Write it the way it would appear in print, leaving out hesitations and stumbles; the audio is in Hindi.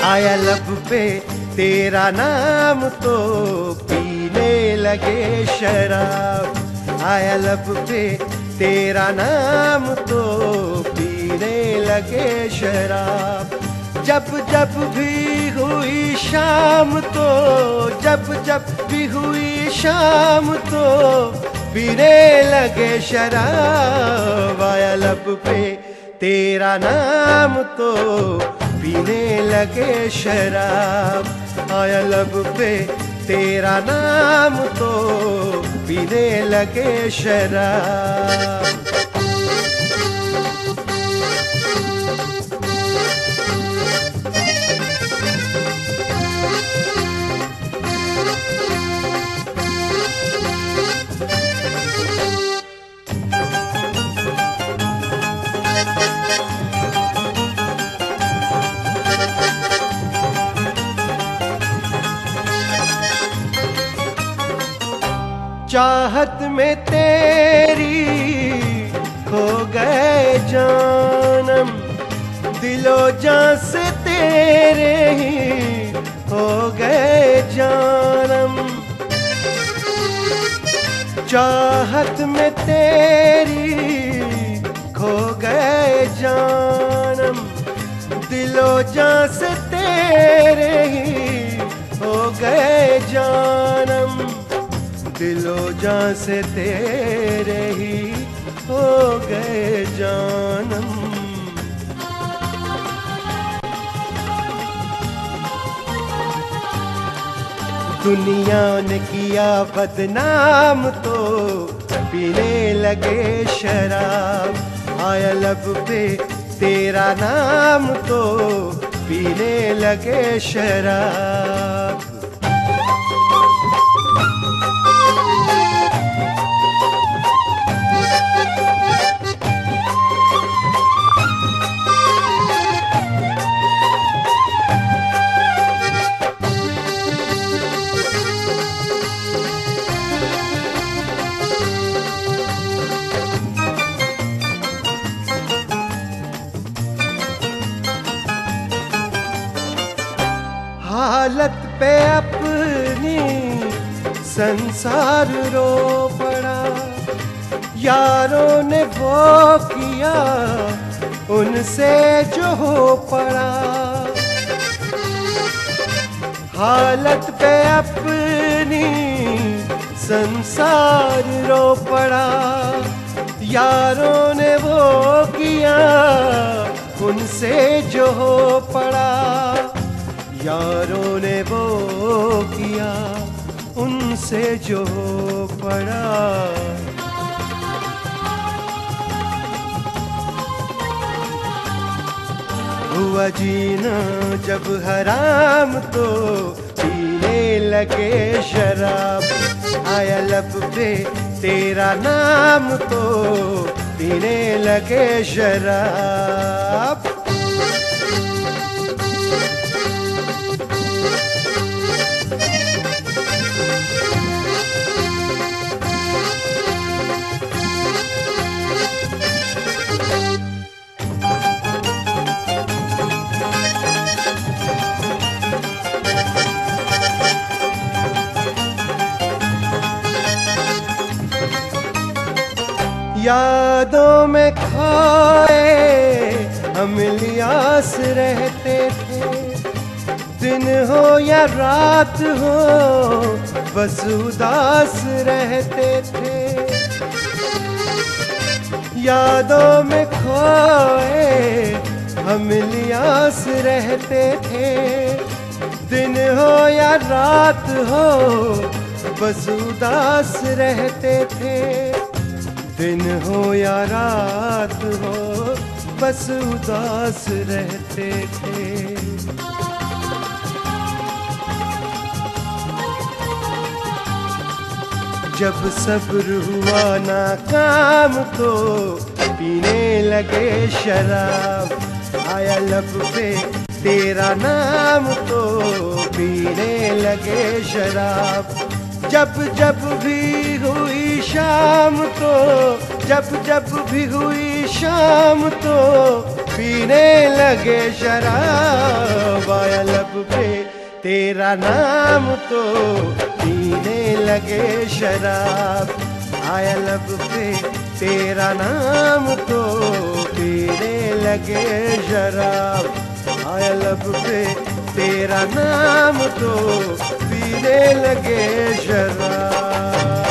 आया लब पे तेरा नाम तो पीने लगे शराब। आया लब पे तेरा नाम तो पीने लगे शराब। जब जब भी हुई शाम तो, जब जब भी हुई शाम तो पीने लगे शराब। आया लब पे तेरा नाम तो पीने लगे शराब। आया लब पे तेरा नाम तो पीने लगे शराब। चाहत में तेरी खो गए जानम, दिलो जान से तेरे ही हो गए जानम। चाहत में तेरी खो गए जानम, दिलो जान से तेरे ही हो गए जानम। दिलो जान से तेरे ही हो गए जानम। दुनिया ने किया बदनाम तो पीने लगे शराब। आया लब पे तेरा नाम तो पीने लगे शराब। हालत पे अपनी संसार रो पड़ा, यारों ने वो किया उनसे जो हो पड़ा। हालत पे अपनी संसार रो पड़ा, यारों ने वो किया उनसे जो हो पड़ा। यारों ने वो किया उनसे जो पड़ा। हुआ जीना जब हराम तो पीने लगे शराब। आया लब पे तेरा नाम तो पीने लगे शराब। यादों में खोए हम लियास रहते थे, दिन हो या रात हो बस उदास रहते थे। यादों में खोए हम लियास रहते थे, दिन हो या रात हो बस उदास रहते थे। दिन हो या रात हो बस उदास रहते थे। जब सब्र हुआ नाकाम तो पीने लगे शराब। आया लब पे तेरा नाम तो पीने लगे शराब। जब जब भी हुई शाम तो, जब जब भी हुई शाम तो पीने लगे शराब। आया लब पे तेरा नाम तो पीने लगे शराब। आया लब पे तेरा नाम तो पीने लगे शराब। आया लब पे तेरा नाम तो पीने लगे शराब।